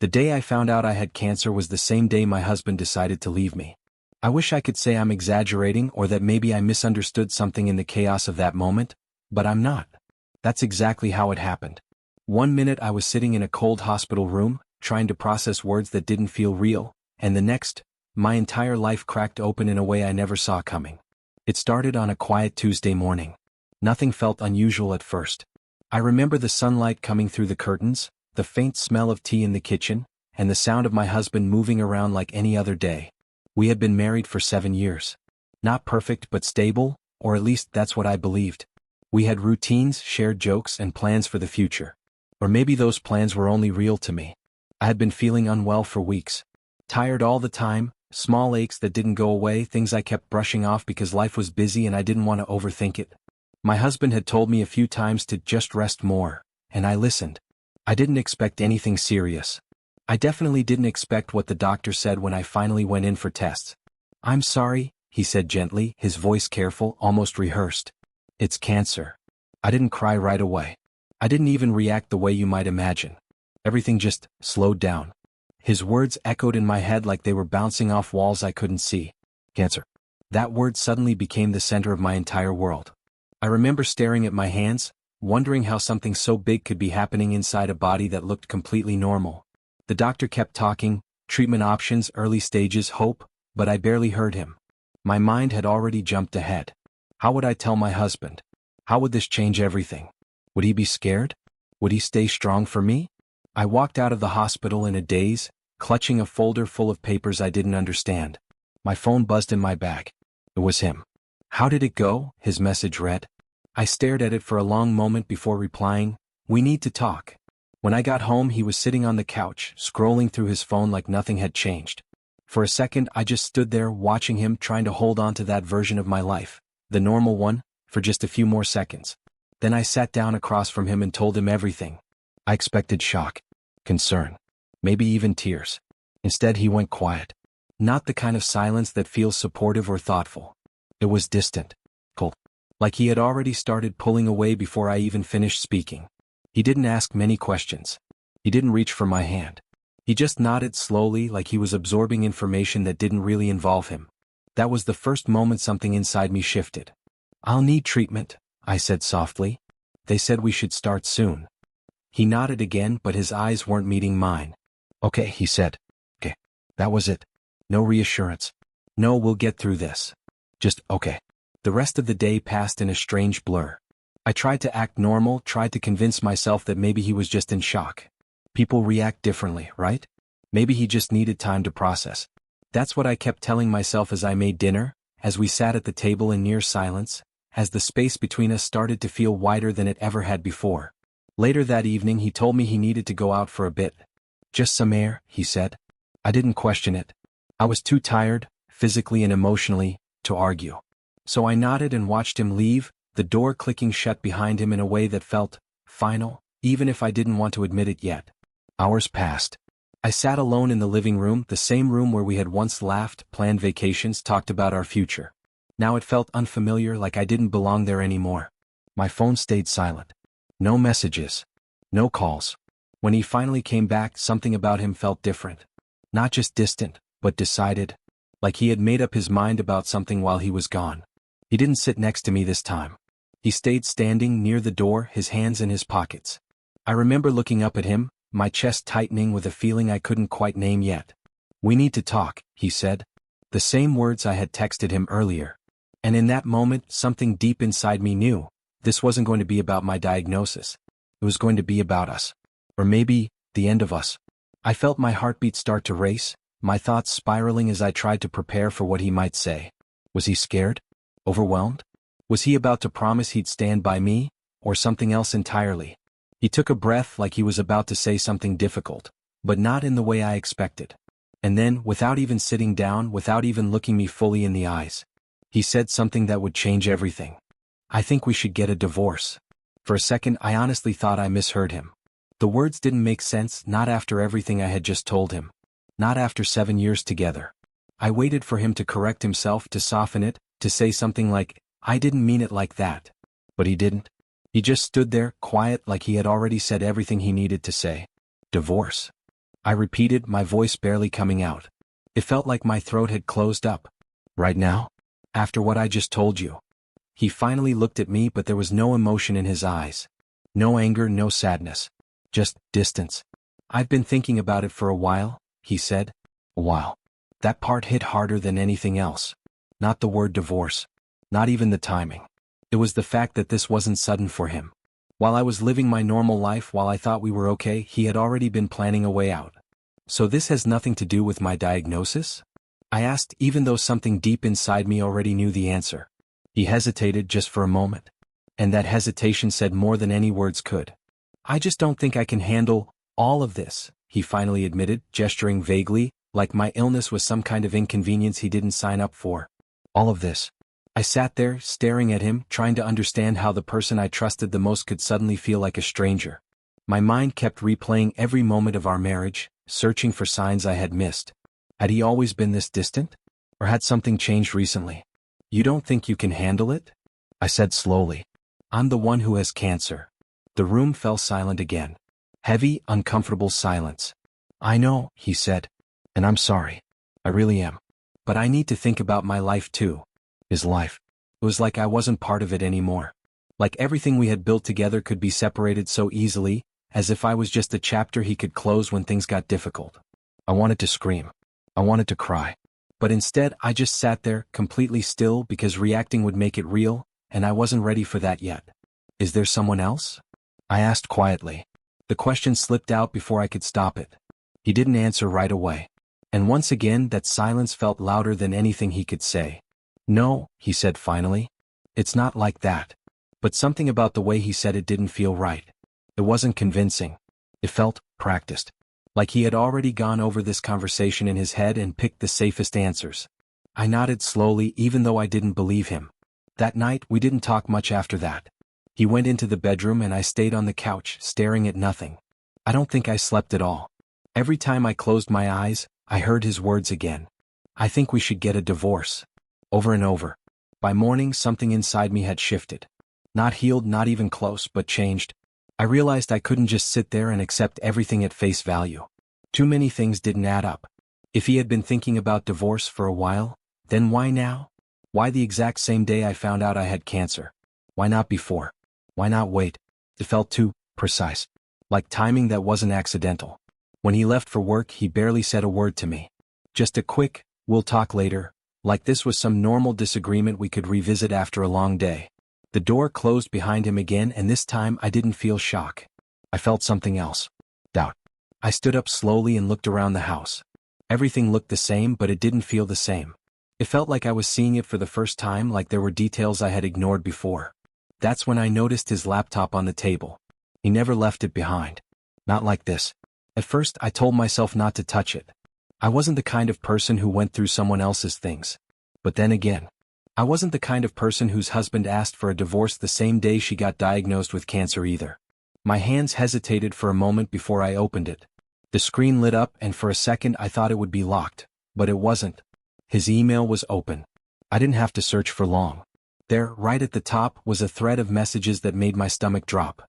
The day I found out I had cancer was the same day my husband decided to leave me. I wish I could say I'm exaggerating or that maybe I misunderstood something in the chaos of that moment, but I'm not. That's exactly how it happened. One minute I was sitting in a cold hospital room, trying to process words that didn't feel real, and the next, my entire life cracked open in a way I never saw coming. It started on a quiet Tuesday morning. Nothing felt unusual at first. I remember the sunlight coming through the curtains, the faint smell of tea in the kitchen, and the sound of my husband moving around like any other day. We had been married for 7 years. Not perfect but stable, or at least that's what I believed. We had routines, shared jokes, and plans for the future. Or maybe those plans were only real to me. I had been feeling unwell for weeks. Tired all the time, small aches that didn't go away, things I kept brushing off because life was busy and I didn't want to overthink it. My husband had told me a few times to just rest more, and I listened. I didn't expect anything serious. I definitely didn't expect what the doctor said when I finally went in for tests. "I'm sorry," he said gently, his voice careful, almost rehearsed. "It's cancer." I didn't cry right away. I didn't even react the way you might imagine. Everything just slowed down. His words echoed in my head like they were bouncing off walls I couldn't see. Cancer. That word suddenly became the center of my entire world. I remember staring at my hands, wondering how something so big could be happening inside a body that looked completely normal. The doctor kept talking, treatment options, early stages, hope, but I barely heard him. My mind had already jumped ahead. How would I tell my husband? How would this change everything? Would he be scared? Would he stay strong for me? I walked out of the hospital in a daze, clutching a folder full of papers I didn't understand. My phone buzzed in my bag. It was him. "How did it go?" his message read. I stared at it for a long moment before replying, "We need to talk." When I got home, he was sitting on the couch, scrolling through his phone like nothing had changed. For a second, I just stood there watching him, trying to hold on to that version of my life, the normal one, for just a few more seconds. Then I sat down across from him and told him everything. I expected shock, concern, maybe even tears. Instead, he went quiet. Not the kind of silence that feels supportive or thoughtful. It was distant, cold, like he had already started pulling away before I even finished speaking. He didn't ask many questions. He didn't reach for my hand. He just nodded slowly, like he was absorbing information that didn't really involve him. That was the first moment something inside me shifted. "I'll need treatment," I said softly. "They said we should start soon." He nodded again, but his eyes weren't meeting mine. "Okay," he said. "Okay." That was it. No reassurance. No, "we'll get through this." Just, "okay." The rest of the day passed in a strange blur. I tried to act normal, tried to convince myself that maybe he was just in shock. People react differently, right? Maybe he just needed time to process. That's what I kept telling myself as I made dinner, as we sat at the table in near silence, as the space between us started to feel wider than it ever had before. Later that evening, he told me he needed to go out for a bit. "Just some air," he said. I didn't question it. I was too tired, physically and emotionally, to argue. So I nodded and watched him leave, the door clicking shut behind him in a way that felt final, even if I didn't want to admit it yet. Hours passed. I sat alone in the living room, the same room where we had once laughed, planned vacations, talked about our future. Now it felt unfamiliar, like I didn't belong there anymore. My phone stayed silent. No messages. No calls. When he finally came back, something about him felt different. Not just distant, but decided. Like he had made up his mind about something while he was gone. He didn't sit next to me this time. He stayed standing near the door, his hands in his pockets. I remember looking up at him, my chest tightening with a feeling I couldn't quite name yet. "We need to talk," he said. The same words I had texted him earlier. And in that moment, something deep inside me knew. This wasn't going to be about my diagnosis. It was going to be about us. Or maybe, the end of us. I felt my heartbeat start to race, my thoughts spiraling as I tried to prepare for what he might say. Was he scared? Overwhelmed? Was he about to promise he'd stand by me, or something else entirely? He took a breath like he was about to say something difficult, but not in the way I expected. And then, without even sitting down, without even looking me fully in the eyes, he said something that would change everything. "I think we should get a divorce." For a second, I honestly thought I misheard him. The words didn't make sense, not after everything I had just told him. Not after 7 years together. I waited for him to correct himself, to soften it, to say something like, "I didn't mean it like that." But he didn't. He just stood there, quiet, like he had already said everything he needed to say. Divorce. I repeated, my voice barely coming out. It felt like my throat had closed up. Right now? After what I just told you? He finally looked at me, but there was no emotion in his eyes. No anger, no sadness. Just distance. I've been thinking about it for a while, he said. A while. That part hit harder than anything else. Not the word divorce. Not even the timing. It was the fact that this wasn't sudden for him. While I was living my normal life, while I thought we were okay, he had already been planning a way out. So this has nothing to do with my diagnosis? I asked, even though something deep inside me already knew the answer. He hesitated just for a moment. And that hesitation said more than any words could. I just don't think I can handle all of this, he finally admitted, gesturing vaguely, like my illness was some kind of inconvenience he didn't sign up for. All of this. I sat there, staring at him, trying to understand how the person I trusted the most could suddenly feel like a stranger. My mind kept replaying every moment of our marriage, searching for signs I had missed. Had he always been this distant? Or had something changed recently? You don't think you can handle it? I said slowly. I'm the one who has cancer. The room fell silent again. Heavy, uncomfortable silence. I know, he said. And I'm sorry. I really am. But I need to think about my life too. His life. It was like I wasn't part of it anymore. Like everything we had built together could be separated so easily, as if I was just a chapter he could close when things got difficult. I wanted to scream. I wanted to cry. But instead I just sat there, completely still, because reacting would make it real, and I wasn't ready for that yet. Is there someone else? I asked quietly. The question slipped out before I could stop it. He didn't answer right away. And once again that silence felt louder than anything he could say. No, he said finally. It's not like that. But something about the way he said it didn't feel right. It wasn't convincing. It felt practiced. Like he had already gone over this conversation in his head and picked the safest answers. I nodded slowly, even though I didn't believe him. That night we didn't talk much after that. He went into the bedroom and I stayed on the couch, staring at nothing. I don't think I slept at all. Every time I closed my eyes, I heard his words again. I think we should get a divorce. Over and over. By morning something inside me had shifted. Not healed, not even close, but changed. I realized I couldn't just sit there and accept everything at face value. Too many things didn't add up. If he had been thinking about divorce for a while, then why now? Why the exact same day I found out I had cancer? Why not before? Why not wait? It felt too precise. Like timing that wasn't accidental. When he left for work, he barely said a word to me. Just a quick, we'll talk later, like this was some normal disagreement we could revisit after a long day. The door closed behind him again, and this time I didn't feel shock. I felt something else. Doubt. I stood up slowly and looked around the house. Everything looked the same, but it didn't feel the same. It felt like I was seeing it for the first time, like there were details I had ignored before. That's when I noticed his laptop on the table. He never left it behind. Not like this. At first I told myself not to touch it. I wasn't the kind of person who went through someone else's things. But then again, I wasn't the kind of person whose husband asked for a divorce the same day she got diagnosed with cancer either. My hands hesitated for a moment before I opened it. The screen lit up and for a second I thought it would be locked, but it wasn't. His email was open. I didn't have to search for long. There, right at the top, was a thread of messages that made my stomach drop.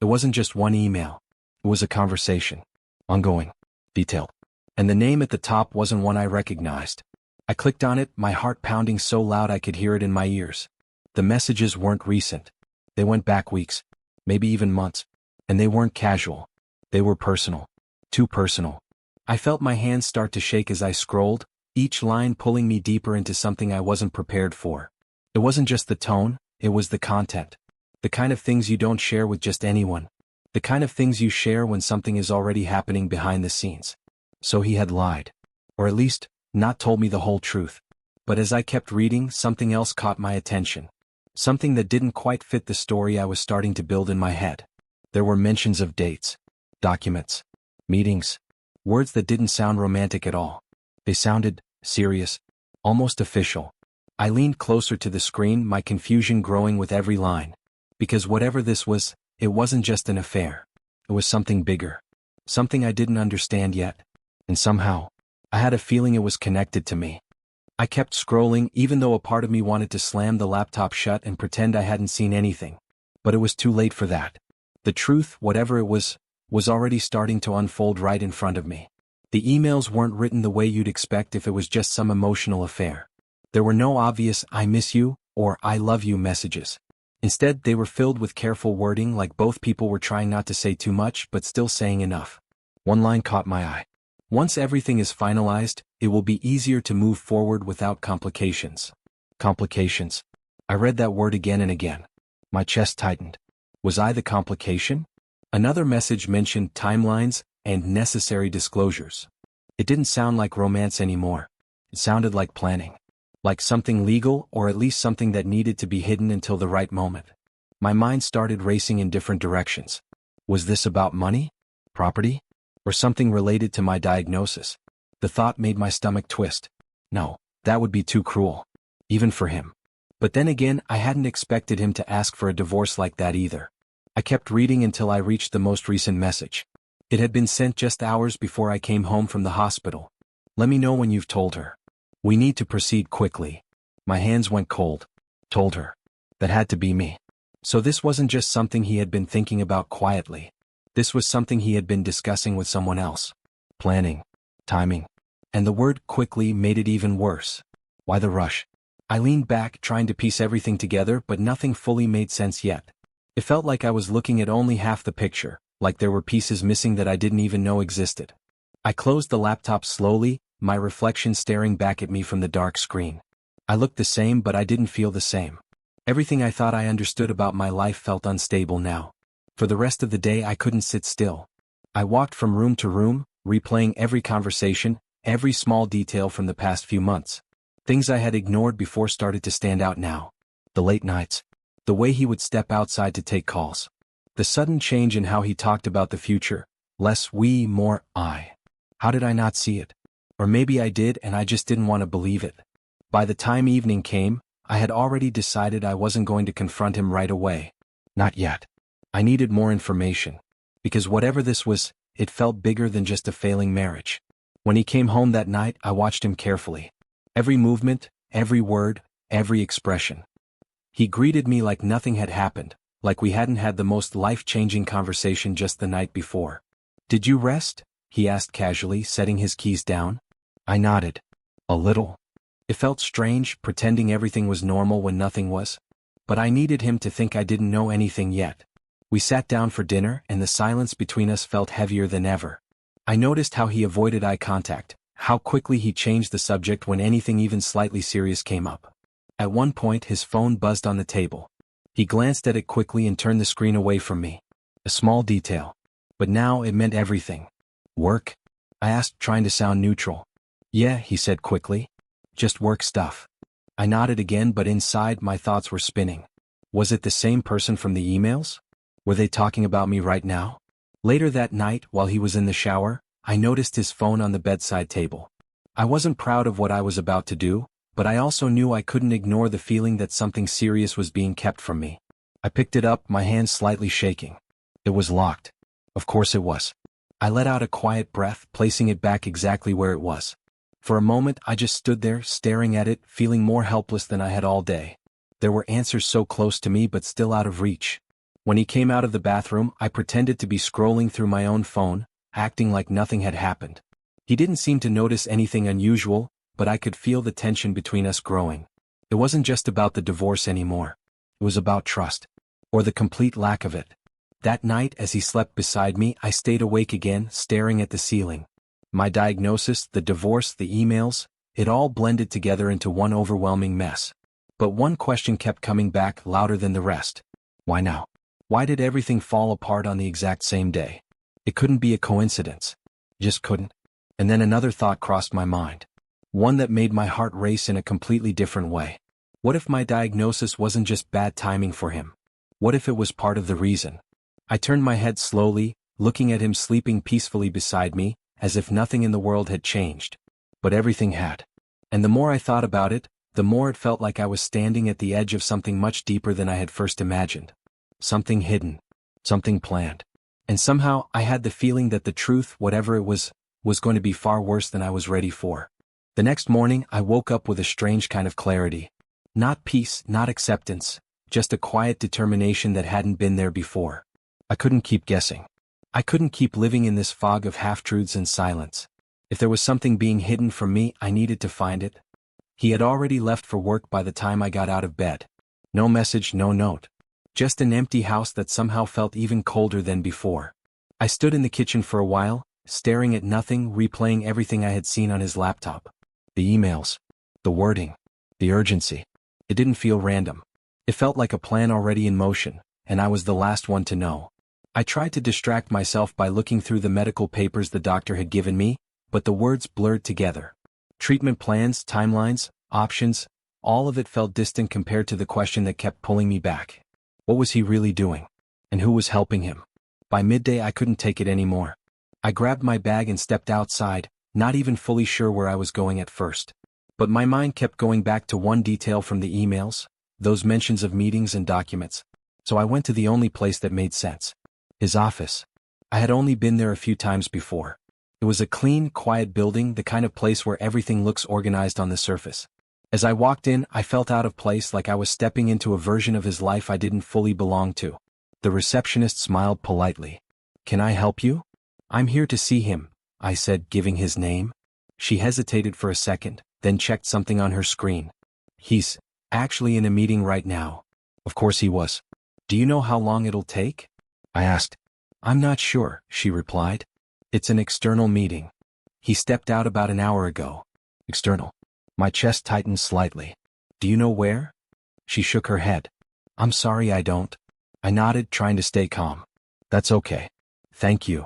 It wasn't just one email. It was a conversation. Ongoing. Detailed. And the name at the top wasn't one I recognized. I clicked on it, my heart pounding so loud I could hear it in my ears. The messages weren't recent. They went back weeks, maybe even months. And they weren't casual. They were personal. Too personal. I felt my hands start to shake as I scrolled, each line pulling me deeper into something I wasn't prepared for. It wasn't just the tone, it was the content. The kind of things you don't share with just anyone. The kind of things you share when something is already happening behind the scenes. So he had lied. Or at least, not told me the whole truth. But as I kept reading, something else caught my attention. Something that didn't quite fit the story I was starting to build in my head. There were mentions of dates, documents, meetings, words that didn't sound romantic at all. They sounded serious, almost official. I leaned closer to the screen, my confusion growing with every line. Because whatever this was, it wasn't just an affair. It was something bigger. Something I didn't understand yet. And somehow, I had a feeling it was connected to me. I kept scrolling, even though a part of me wanted to slam the laptop shut and pretend I hadn't seen anything. But it was too late for that. The truth, whatever it was already starting to unfold right in front of me. The emails weren't written the way you'd expect if it was just some emotional affair. There were no obvious "I miss you" or "I love you" messages. Instead, they were filled with careful wording, like both people were trying not to say too much but still saying enough. One line caught my eye. "Once everything is finalized, it will be easier to move forward without complications." Complications. I read that word again and again. My chest tightened. Was I the complication? Another message mentioned timelines and necessary disclosures. It didn't sound like romance anymore. It sounded like planning. Like something legal, or at least something that needed to be hidden until the right moment. My mind started racing in different directions. Was this about money? Property? Or something related to my diagnosis? The thought made my stomach twist. No, that would be too cruel. Even for him. But then again, I hadn't expected him to ask for a divorce like that either. I kept reading until I reached the most recent message. It had been sent just hours before I came home from the hospital. "Let me know when you've told her. We need to proceed quickly." My hands went cold. Told her. That had to be me. So this wasn't just something he had been thinking about quietly. This was something he had been discussing with someone else. Planning. Timing. And the word "quickly" made it even worse. Why the rush? I leaned back, trying to piece everything together, but nothing fully made sense yet. It felt like I was looking at only half the picture, like there were pieces missing that I didn't even know existed. I closed the laptop slowly, my reflection staring back at me from the dark screen. I looked the same, but I didn't feel the same. Everything I thought I understood about my life felt unstable now. For the rest of the day I couldn't sit still. I walked from room to room, replaying every conversation, every small detail from the past few months. Things I had ignored before started to stand out now. The late nights. The way he would step outside to take calls. The sudden change in how he talked about the future. Less we, more I. How did I not see it? Or maybe I did and I just didn't want to believe it. By the time evening came, I had already decided I wasn't going to confront him right away. Not yet. I needed more information. Because whatever this was, it felt bigger than just a failing marriage. When he came home that night, I watched him carefully. Every movement, every word, every expression. He greeted me like nothing had happened, like we hadn't had the most life-changing conversation just the night before. "Did you rest?" he asked casually, setting his keys down. I nodded. A little. It felt strange, pretending everything was normal when nothing was. But I needed him to think I didn't know anything yet. We sat down for dinner, and the silence between us felt heavier than ever. I noticed how he avoided eye contact, how quickly he changed the subject when anything even slightly serious came up. At one point his phone buzzed on the table. He glanced at it quickly and turned the screen away from me. A small detail. But now it meant everything. "Work?" I asked, trying to sound neutral. "Yeah," he said quickly. "Just work stuff." I nodded again, but inside my thoughts were spinning. Was it the same person from the emails? Were they talking about me right now? Later that night, while he was in the shower, I noticed his phone on the bedside table. I wasn't proud of what I was about to do, but I also knew I couldn't ignore the feeling that something serious was being kept from me. I picked it up, my hand slightly shaking. It was locked. Of course it was. I let out a quiet breath, placing it back exactly where it was. For a moment I just stood there, staring at it, feeling more helpless than I had all day. There were answers so close to me but still out of reach. When he came out of the bathroom, I pretended to be scrolling through my own phone, acting like nothing had happened. He didn't seem to notice anything unusual, but I could feel the tension between us growing. It wasn't just about the divorce anymore. It was about trust. Or the complete lack of it. That night, as he slept beside me, I stayed awake again, staring at the ceiling. My diagnosis, the divorce, the emails, it all blended together into one overwhelming mess. But one question kept coming back louder than the rest. Why now? Why did everything fall apart on the exact same day? It couldn't be a coincidence. Just couldn't. And then another thought crossed my mind. One that made my heart race in a completely different way. What if my diagnosis wasn't just bad timing for him? What if it was part of the reason? I turned my head slowly, looking at him sleeping peacefully beside me, as if nothing in the world had changed. But everything had. And the more I thought about it, the more it felt like I was standing at the edge of something much deeper than I had first imagined. Something hidden. Something planned. And somehow I had the feeling that the truth, whatever it was going to be far worse than I was ready for. The next morning I woke up with a strange kind of clarity. Not peace, not acceptance, just a quiet determination that hadn't been there before. I couldn't keep guessing. I couldn't keep living in this fog of half-truths and silence. If there was something being hidden from me, I needed to find it. He had already left for work by the time I got out of bed. No message, no note. Just an empty house that somehow felt even colder than before. I stood in the kitchen for a while, staring at nothing, replaying everything I had seen on his laptop. The emails. The wording. The urgency. It didn't feel random. It felt like a plan already in motion, and I was the last one to know. I tried to distract myself by looking through the medical papers the doctor had given me, but the words blurred together. Treatment plans, timelines, options, all of it felt distant compared to the question that kept pulling me back. What was he really doing? And who was helping him? By midday I couldn't take it anymore. I grabbed my bag and stepped outside, not even fully sure where I was going at first. But my mind kept going back to one detail from the emails, those mentions of meetings and documents. So I went to the only place that made sense. His office. I had only been there a few times before. It was a clean, quiet building, the kind of place where everything looks organized on the surface. As I walked in, I felt out of place, like I was stepping into a version of his life I didn't fully belong to. The receptionist smiled politely. "Can I help you?" "I'm here to see him," I said, giving his name. She hesitated for a second, then checked something on her screen. "He's actually in a meeting right now." Of course he was. "Do you know how long it'll take?" I asked. "I'm not sure," she replied. "It's an external meeting. He stepped out about an hour ago." External. My chest tightened slightly. "Do you know where?" She shook her head. "I'm sorry, I don't." I nodded, trying to stay calm. "That's okay. Thank you."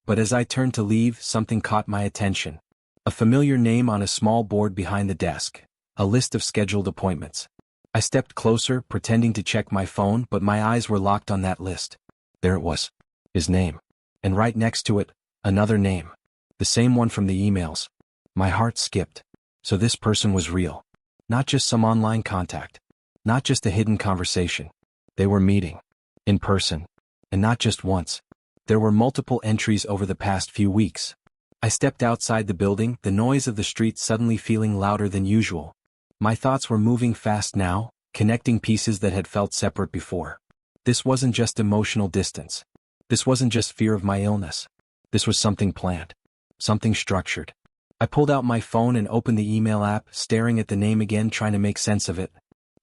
But as I turned to leave, something caught my attention. A familiar name on a small board behind the desk. A list of scheduled appointments. I stepped closer, pretending to check my phone, but my eyes were locked on that list. There it was. His name. And right next to it, another name. The same one from the emails. My heart skipped. So this person was real. Not just some online contact. Not just a hidden conversation. They were meeting. In person. And not just once. There were multiple entries over the past few weeks. I stepped outside the building, the noise of the street suddenly feeling louder than usual. My thoughts were moving fast now, connecting pieces that had felt separate before. This wasn't just emotional distance. This wasn't just fear of my illness. This was something planned. Something structured. I pulled out my phone and opened the email app, staring at the name again, trying to make sense of it.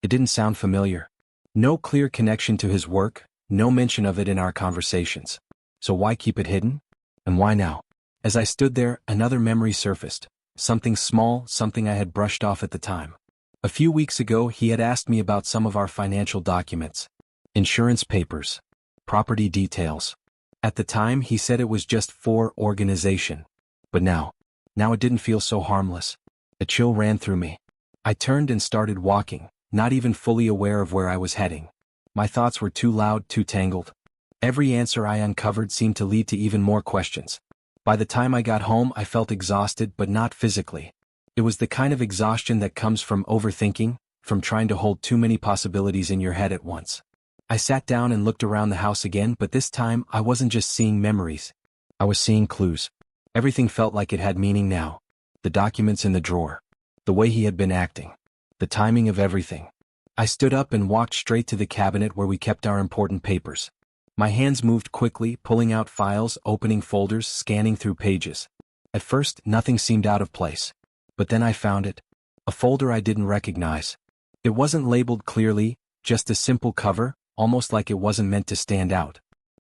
It didn't sound familiar. No clear connection to his work, no mention of it in our conversations. So why keep it hidden? And why now? As I stood there, another memory surfaced. Something small, something I had brushed off at the time. A few weeks ago, he had asked me about some of our financial documents. Insurance papers. Property details. At the time, he said it was just for organization. But now it didn't feel so harmless. A chill ran through me. I turned and started walking, not even fully aware of where I was heading. My thoughts were too loud, too tangled. Every answer I uncovered seemed to lead to even more questions. By the time I got home, I felt exhausted, but not physically. It was the kind of exhaustion that comes from overthinking, from trying to hold too many possibilities in your head at once. I sat down and looked around the house again, but this time I wasn't just seeing memories. I was seeing clues. Everything felt like it had meaning now. The documents in the drawer. The way he had been acting. The timing of everything. I stood up and walked straight to the cabinet where we kept our important papers. My hands moved quickly, pulling out files, opening folders, scanning through pages. At first, nothing seemed out of place. But then I found it. A folder I didn't recognize. It wasn't labeled clearly, just a simple cover, almost like it wasn't meant to stand out.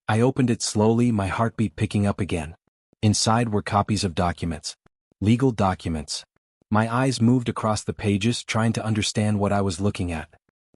I opened it slowly, my heartbeat picking up again. Inside were copies of documents. Legal documents. My eyes moved across the pages, trying to understand what I was looking at.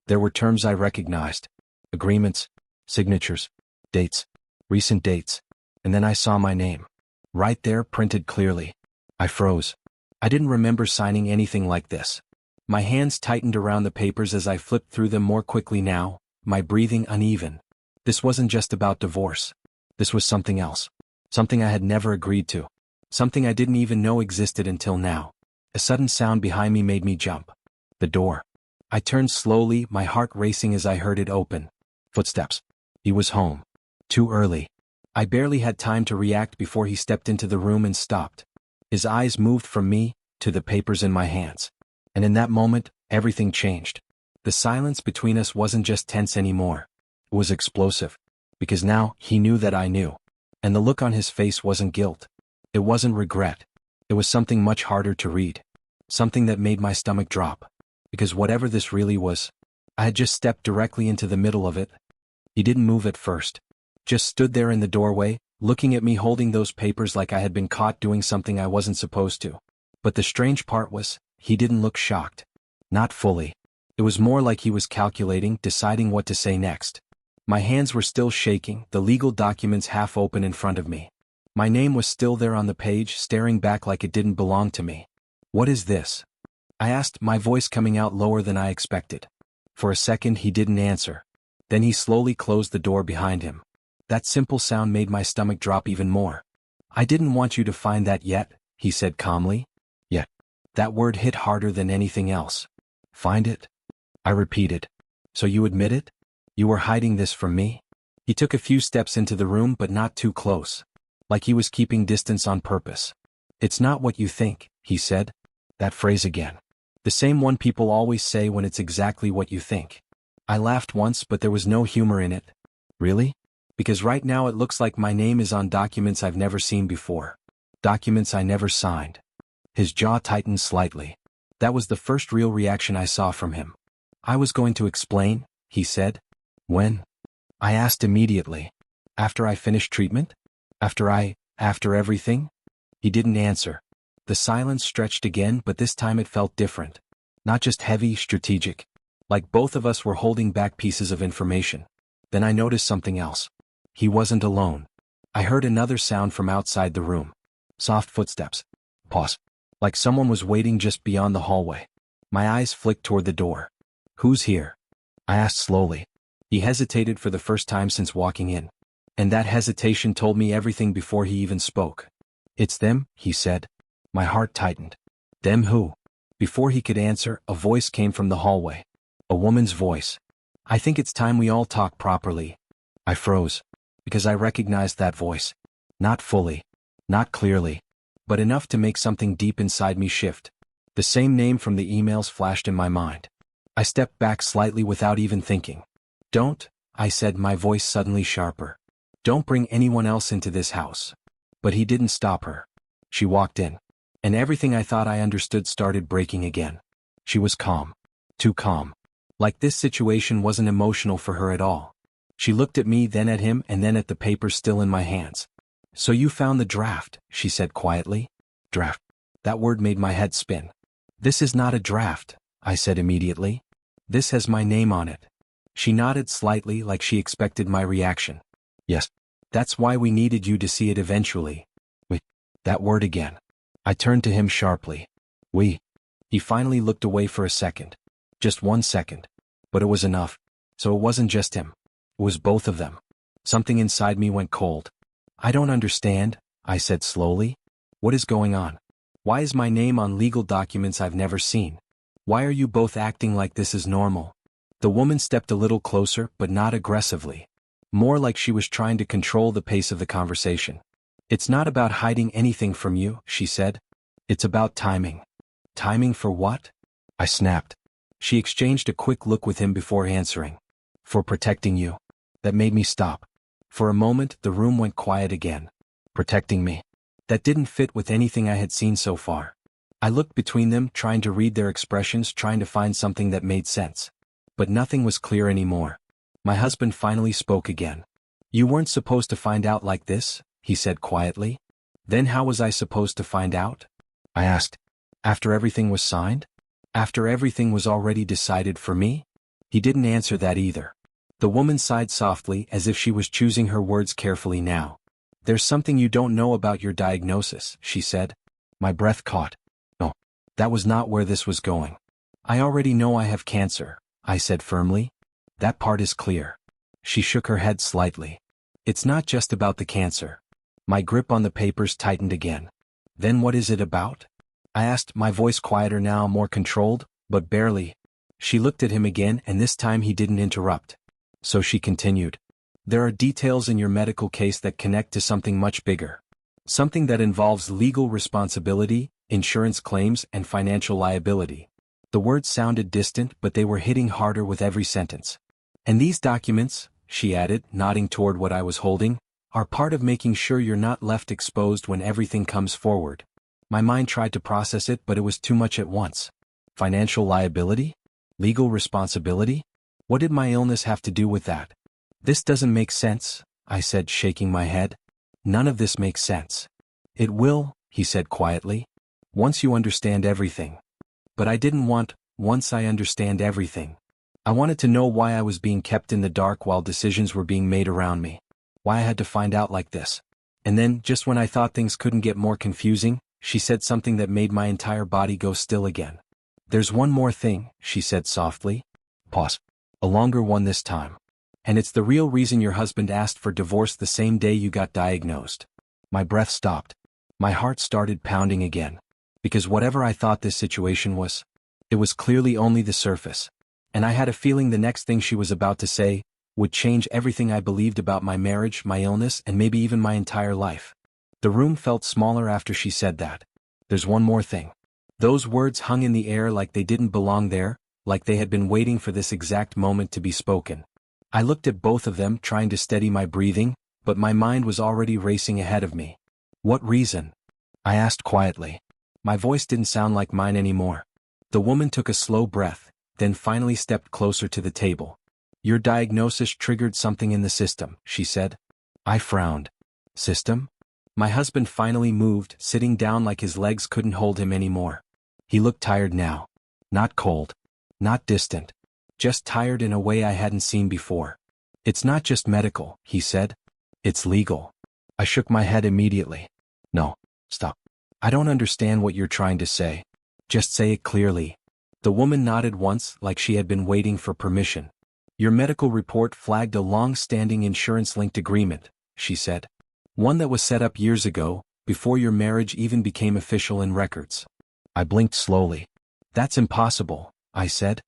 There were terms I recognized. Agreements, signatures, dates, recent dates. And then I saw my name. Right there, printed clearly. I froze. I didn't remember signing anything like this. My hands tightened around the papers as I flipped through them more quickly now, my breathing uneven. This wasn't just about divorce. This was something else. Something I had never agreed to. Something I didn't even know existed until now. A sudden sound behind me made me jump. The door. I turned slowly, my heart racing as I heard it open. Footsteps. He was home. Too early. I barely had time to react before he stepped into the room and stopped. His eyes moved from me to the papers in my hands. And in that moment, everything changed. The silence between us wasn't just tense anymore. It was explosive. Because now, he knew that I knew. And the look on his face wasn't guilt. It wasn't regret. It was something much harder to read. Something that made my stomach drop. Because whatever this really was, I had just stepped directly into the middle of it. He didn't move at first. Just stood there in the doorway, looking at me holding those papers like I had been caught doing something I wasn't supposed to. But the strange part was, he didn't look shocked. Not fully. It was more like he was calculating, deciding what to say next. My hands were still shaking, the legal documents half open in front of me. My name was still there on the page, staring back like it didn't belong to me. "What is this?" I asked, my voice coming out lower than I expected. For a second he didn't answer. Then he slowly closed the door behind him. That simple sound made my stomach drop even more. "I didn't want you to find that yet," he said calmly. "Yet." That word hit harder than anything else. "Find it?" I repeated. "So you admit it? You were hiding this from me?" He took a few steps into the room but not too close. Like he was keeping distance on purpose. "It's not what you think," he said. That phrase again. The same one people always say when it's exactly what you think. I laughed once but there was no humor in it. "Really? Because right now it looks like my name is on documents I've never seen before. Documents I never signed." His jaw tightened slightly. That was the first real reaction I saw from him. "I was going to explain," he said. "When?" I asked immediately. "After I finished treatment? After everything?" He didn't answer. The silence stretched again, but this time it felt different. Not just heavy, strategic. Like both of us were holding back pieces of information. Then I noticed something else. He wasn't alone. I heard another sound from outside the room. Soft footsteps. Pause. Like someone was waiting just beyond the hallway. My eyes flicked toward the door. "Who's here?" I asked slowly. He hesitated for the first time since walking in. And that hesitation told me everything before he even spoke. "It's them," he said. My heart tightened. "Them who?" Before he could answer, a voice came from the hallway. A woman's voice. "I think it's time we all talk properly." I froze. Because I recognized that voice. Not fully. Not clearly. But enough to make something deep inside me shift. The same name from the emails flashed in my mind. I stepped back slightly without even thinking. "Don't," I said, my voice suddenly sharper. "Don't bring anyone else into this house." But he didn't stop her. She walked in. And everything I thought I understood started breaking again. She was calm. Too calm. Like this situation wasn't emotional for her at all. She looked at me, then at him, and then at the paper still in my hands. "So you found the draft," she said quietly. "Draft." That word made my head spin. "This is not a draft," I said immediately. "This has my name on it." She nodded slightly like she expected my reaction. "Yes. That's why we needed you to see it eventually." "We." That word again. I turned to him sharply. "We." He finally looked away for a second. Just 1 second. But it was enough. So it wasn't just him. It was both of them. Something inside me went cold. "I don't understand," I said slowly. "What is going on? Why is my name on legal documents I've never seen? Why are you both acting like this is normal?" The woman stepped a little closer, but not aggressively. More like she was trying to control the pace of the conversation. "It's not about hiding anything from you," she said. "It's about timing." "Timing for what?" I snapped. She exchanged a quick look with him before answering. "For protecting you." That made me stop. For a moment, the room went quiet again. Protecting me. That didn't fit with anything I had seen so far. I looked between them, trying to read their expressions, trying to find something that made sense. But nothing was clear anymore. My husband finally spoke again. "You weren't supposed to find out like this," he said quietly. "Then how was I supposed to find out?" I asked. "After everything was signed? After everything was already decided for me?" He didn't answer that either. The woman sighed softly as if she was choosing her words carefully now. "There's something you don't know about your diagnosis," she said. My breath caught. No, that was not where this was going. "I already know I have cancer," I said firmly. "That part is clear." She shook her head slightly. "It's not just about the cancer." My grip on the papers tightened again. "Then what is it about?" I asked, my voice quieter now, more controlled, but barely. She looked at him again, and this time he didn't interrupt. So she continued. "There are details in your medical case that connect to something much bigger. Something that involves legal responsibility, insurance claims, and financial liability." The words sounded distant, but they were hitting harder with every sentence. "And these documents," she added, nodding toward what I was holding, "are part of making sure you're not left exposed when everything comes forward." My mind tried to process it, but it was too much at once. Financial liability? Legal responsibility? What did my illness have to do with that? This doesn't make sense, I said, shaking my head. None of this makes sense. It will, he said quietly. Once you understand everything. But I didn't want, once I understand everything. I wanted to know why I was being kept in the dark while decisions were being made around me. Why I had to find out like this. And then, just when I thought things couldn't get more confusing, she said something that made my entire body go still again. There's one more thing, she said softly. Pause. A longer one this time. And it's the real reason your husband asked for divorce the same day you got diagnosed. My breath stopped. My heart started pounding again. Because whatever I thought this situation was, it was clearly only the surface. And I had a feeling the next thing she was about to say would change everything I believed about my marriage, my illness, and maybe even my entire life. The room felt smaller after she said that. There's one more thing. Those words hung in the air like they didn't belong there, like they had been waiting for this exact moment to be spoken. I looked at both of them, trying to steady my breathing, but my mind was already racing ahead of me. What reason? I asked quietly. My voice didn't sound like mine anymore. The woman took a slow breath, then finally stepped closer to the table. Your diagnosis triggered something in the system, she said. I frowned. System? My husband finally moved, sitting down like his legs couldn't hold him anymore. He looked tired now. Not cold. Not distant. Just tired in a way I hadn't seen before. It's not just medical, he said. It's legal. I shook my head immediately. No, stop. I don't understand what you're trying to say. Just say it clearly. The woman nodded once, like she had been waiting for permission. Your medical report flagged a long-standing insurance-linked agreement, she said. One that was set up years ago, before your marriage even became official in records. I blinked slowly. That's impossible, I said.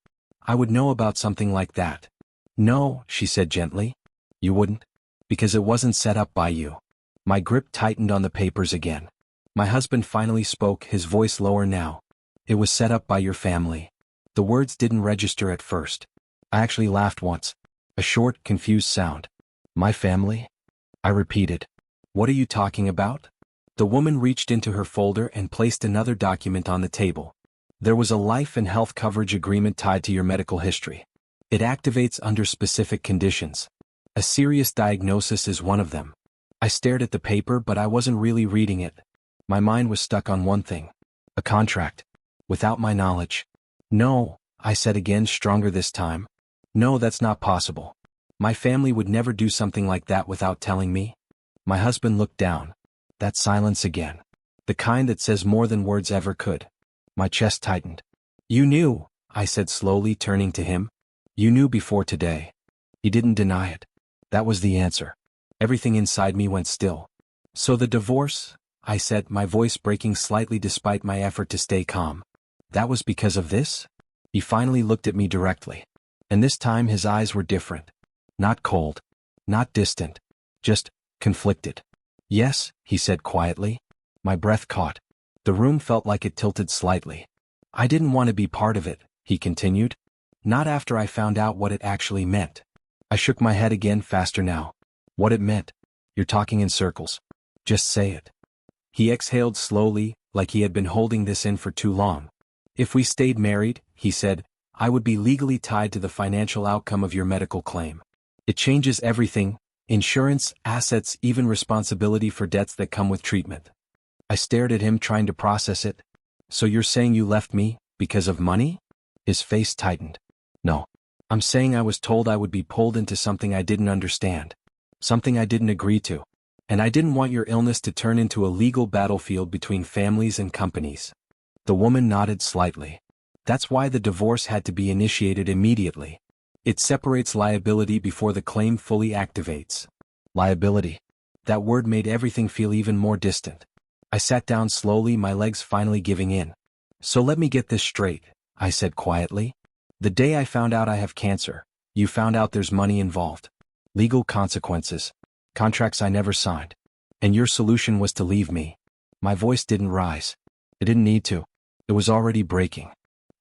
I would know about something like that. No, she said gently. You wouldn't? Because it wasn't set up by you. My grip tightened on the papers again. My husband finally spoke, his voice lower now. It was set up by your family. The words didn't register at first. I actually laughed once. A short, confused sound. My family? I repeated. What are you talking about? The woman reached into her folder and placed another document on the table. There was a life and health coverage agreement tied to your medical history. It activates under specific conditions. A serious diagnosis is one of them. I stared at the paper, but I wasn't really reading it. My mind was stuck on one thing. A contract. Without my knowledge. No, I said again, stronger this time. No, that's not possible. My family would never do something like that without telling me. My husband looked down. That silence again. The kind that says more than words ever could. My chest tightened. You knew, I said slowly, turning to him. You knew before today. He didn't deny it. That was the answer. Everything inside me went still. So the divorce, I said, my voice breaking slightly despite my effort to stay calm. That was because of this? He finally looked at me directly. And this time his eyes were different. Not cold. Not distant. Just conflicted. Yes, he said quietly. My breath caught. The room felt like it tilted slightly. I didn't want to be part of it, he continued. Not after I found out what it actually meant. I shook my head again, faster now. What it meant? You're talking in circles. Just say it. He exhaled slowly, like he had been holding this in for too long. If we stayed married, he said, I would be legally tied to the financial outcome of your medical claim. It changes everything, insurance, assets, even responsibility for debts that come with treatment. I stared at him, trying to process it. So you're saying you left me, because of money? His face tightened. No. I'm saying I was told I would be pulled into something I didn't understand. Something I didn't agree to. And I didn't want your illness to turn into a legal battlefield between families and companies. The woman nodded slightly. That's why the divorce had to be initiated immediately. It separates liability before the claim fully activates. Liability. That word made everything feel even more distant. I sat down slowly, my legs finally giving in. So let me get this straight, I said quietly. The day I found out I have cancer, you found out there's money involved. Legal consequences. Contracts I never signed. And your solution was to leave me. My voice didn't rise. It didn't need to. It was already breaking.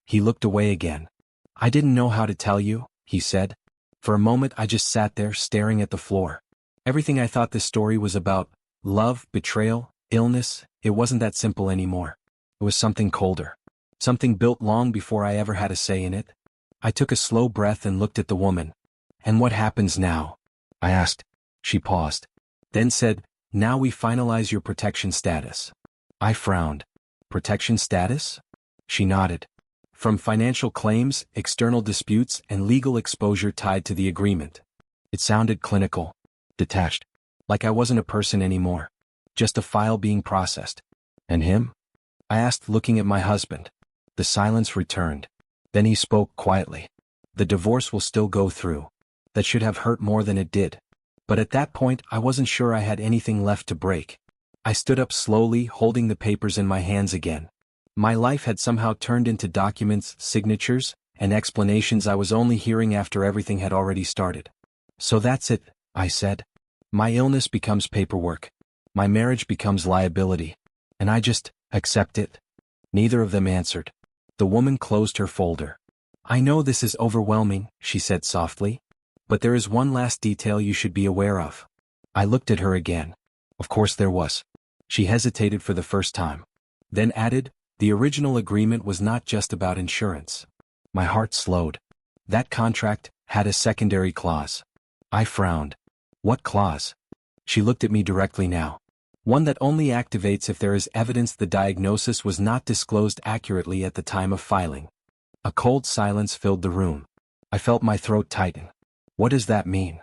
He looked away again. I didn't know how to tell you, he said. For a moment I just sat there, staring at the floor. Everything I thought this story was about, love, betrayal, Illness, it wasn't that simple anymore. It was something colder. Something built long before I ever had a say in it. I took a slow breath and looked at the woman. "And what happens now?" I asked. She paused. Then said, "Now we finalize your protection status." I frowned. "Protection status?" She nodded. "From financial claims, external disputes, and legal exposure tied to the agreement." It sounded clinical, detached, like I wasn't a person anymore, just a file being processed. "And him?" I asked, looking at my husband. The silence returned. Then he spoke quietly. "The divorce will still go through. That should have hurt more than it did. But at that point I wasn't sure I had anything left to break." I stood up slowly, holding the papers in my hands again. My life had somehow turned into documents, signatures, and explanations I was only hearing after everything had already started. "So that's it," I said. "My illness becomes paperwork. My marriage becomes liability. And I just accept it?" Neither of them answered. The woman closed her folder. "I know this is overwhelming," she said softly. "But there is one last detail you should be aware of." I looked at her again. Of course there was. She hesitated for the first time. Then added, "The original agreement was not just about insurance." My heart slowed. That contract had a secondary clause. I frowned. "What clause?" She looked at me directly now. "One that only activates if there is evidence the diagnosis was not disclosed accurately at the time of filing." A cold silence filled the room. I felt my throat tighten. "What does that mean?"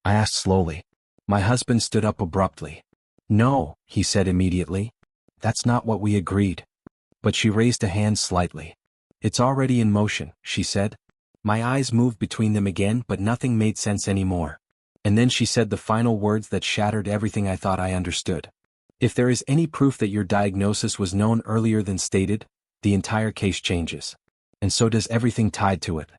I asked slowly. My husband stood up abruptly. "No," he said immediately. "That's not what we agreed." But she raised a hand slightly. "It's already in motion," she said. My eyes moved between them again, but nothing made sense anymore. And then she said the final words that shattered everything I thought I understood. "If there is any proof that your diagnosis was known earlier than stated, the entire case changes. And so does everything tied to it."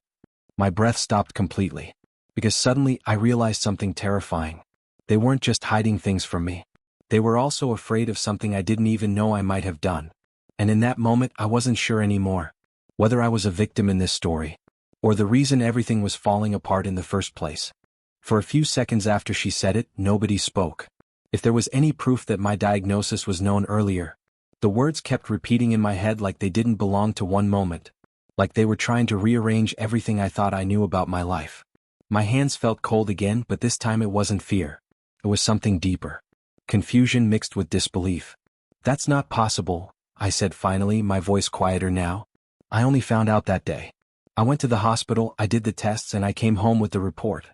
My breath stopped completely. Because suddenly I realized something terrifying. They weren't just hiding things from me. They were also afraid of something I didn't even know I might have done. And in that moment I wasn't sure anymore. Whether I was a victim in this story, or the reason everything was falling apart in the first place. For a few seconds after she said it, nobody spoke. If there was any proof that my diagnosis was known earlier. The words kept repeating in my head like they didn't belong to one moment. Like they were trying to rearrange everything I thought I knew about my life. My hands felt cold again, but this time it wasn't fear. It was something deeper. Confusion mixed with disbelief. "That's not possible," I said finally, my voice quieter now. "I only found out that day. I went to the hospital, I did the tests, and I came home with the report.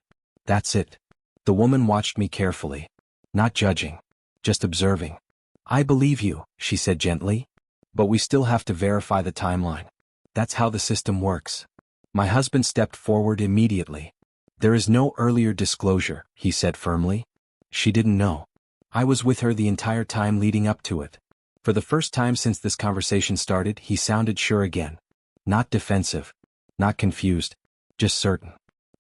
That's it." The woman watched me carefully. Not judging. Just observing. "I believe you," she said gently. "But we still have to verify the timeline. That's how the system works." My husband stepped forward immediately. "There is no earlier disclosure," he said firmly. "She didn't know. I was with her the entire time leading up to it." For the first time since this conversation started, he sounded sure again. Not defensive. Not confused. Just certain.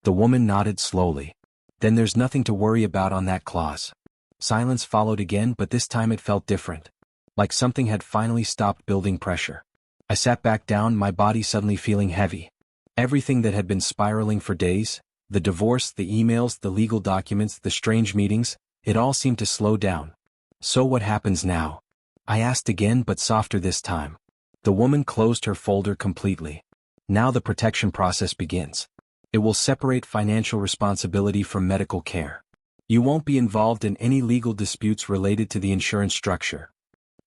The woman nodded slowly. "Then there's nothing to worry about on that clause." Silence followed again, but this time it felt different. Like something had finally stopped building pressure. I sat back down, my body suddenly feeling heavy. Everything that had been spiraling for days, the divorce, the emails, the legal documents, the strange meetings, it all seemed to slow down. "So what happens now?" I asked again, but softer this time. The woman closed her folder completely. "Now the protection process begins. It will separate financial responsibility from medical care. You won't be involved in any legal disputes related to the insurance structure."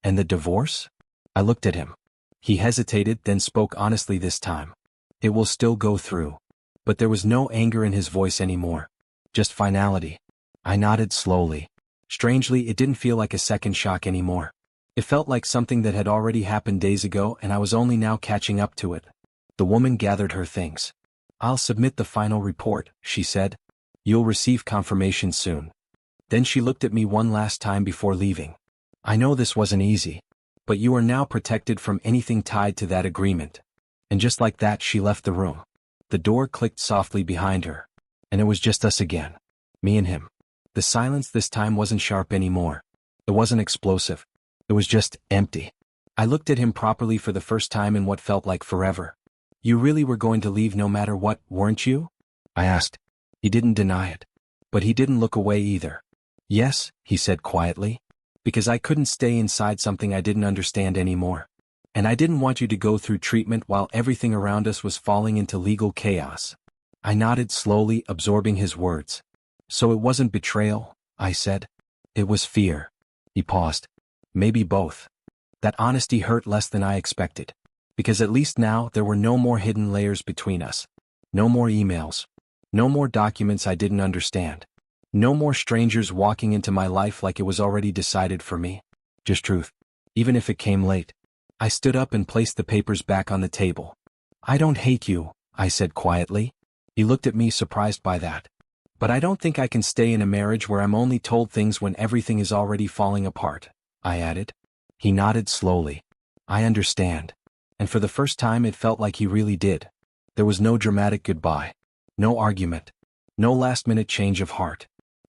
"And the divorce?" I looked at him. He hesitated, then spoke honestly this time. "It will still go through." But there was no anger in his voice anymore. Just finality. I nodded slowly. Strangely, it didn't feel like a second shock anymore. It felt like something that had already happened days ago and I was only now catching up to it. The woman gathered her things. "I'll submit the final report," she said. "You'll receive confirmation soon." Then she looked at me one last time before leaving. "I know this wasn't easy. But you are now protected from anything tied to that agreement." And just like that she left the room. The door clicked softly behind her. And it was just us again. Me and him. The silence this time wasn't sharp anymore. It wasn't explosive. It was just empty. I looked at him properly for the first time in what felt like forever. "You really were going to leave no matter what, weren't you?" I asked. He didn't deny it. But he didn't look away either. "Yes," he said quietly. Because I couldn't stay inside something I didn't understand anymore. And I didn't want you to go through treatment while everything around us was falling into legal chaos. I nodded slowly, absorbing his words. So it wasn't betrayal, I said. It was fear. He paused. Maybe both. That honesty hurt less than I expected. Because at least now there were no more hidden layers between us. No more emails. No more documents I didn't understand. No more strangers walking into my life like it was already decided for me. Just truth. Even if it came late. I stood up and placed the papers back on the table. I don't hate you, I said quietly. He looked at me surprised by that. But I don't think I can stay in a marriage where I'm only told things when everything is already falling apart, I added. He nodded slowly. I understand. And for the first time it felt like he really did. There was no dramatic goodbye. No argument. No last-minute change of heart.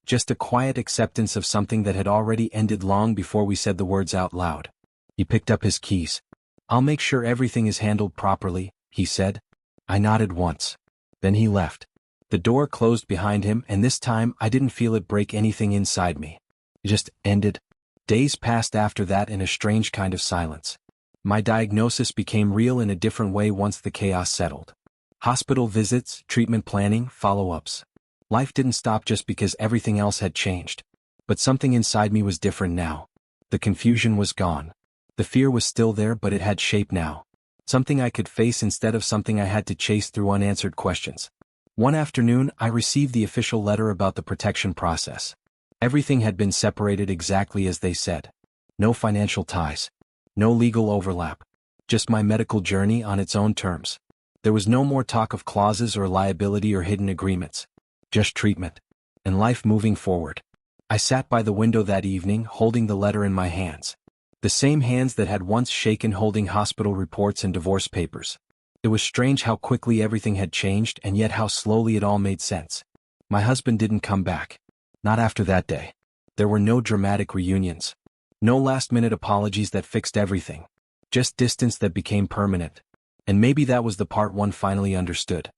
Just a quiet acceptance of something that had already ended long before we said the words out loud. He picked up his keys. I'll make sure everything is handled properly, he said. I nodded once. Then he left. The door closed behind him, and this time I didn't feel it break anything inside me. It just ended. Days passed after that in a strange kind of silence. My diagnosis became real in a different way once the chaos settled. Hospital visits, treatment planning, follow-ups. Life didn't stop just because everything else had changed. But something inside me was different now. The confusion was gone. The fear was still there, but it had shape now. Something I could face instead of something I had to chase through unanswered questions. One afternoon, I received the official letter about the protection process. Everything had been separated exactly as they said. No financial ties. No legal overlap. Just my medical journey on its own terms. There was no more talk of clauses or liability or hidden agreements. Just treatment. And life moving forward. I sat by the window that evening, holding the letter in my hands. The same hands that had once shaken holding hospital reports and divorce papers. It was strange how quickly everything had changed and yet how slowly it all made sense. My husband didn't come back. Not after that day. There were no dramatic reunions. No last-minute apologies that fixed everything. Just distance that became permanent. And maybe that was the part one finally understood.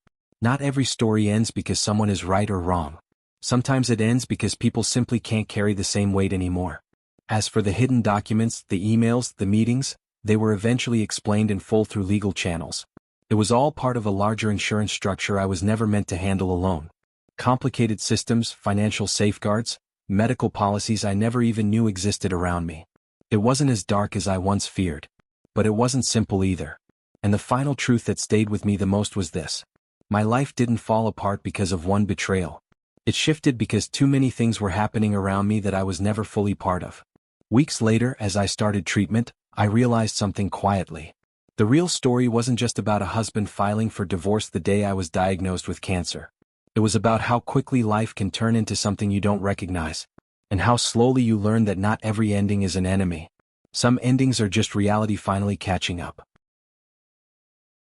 Not every story ends because someone is right or wrong. Sometimes it ends because people simply can't carry the same weight anymore. As for the hidden documents, the emails, the meetings, they were eventually explained in full through legal channels. It was all part of a larger insurance structure I was never meant to handle alone. Complicated systems, financial safeguards, medical policies I never even knew existed around me. It wasn't as dark as I once feared. But it wasn't simple either. And the final truth that stayed with me the most was this. My life didn't fall apart because of one betrayal. It shifted because too many things were happening around me that I was never fully part of. Weeks later, as I started treatment, I realized something quietly. The real story wasn't just about a husband filing for divorce the day I was diagnosed with cancer. It was about how quickly life can turn into something you don't recognize. And how slowly you learn that not every ending is an enemy. Some endings are just reality finally catching up.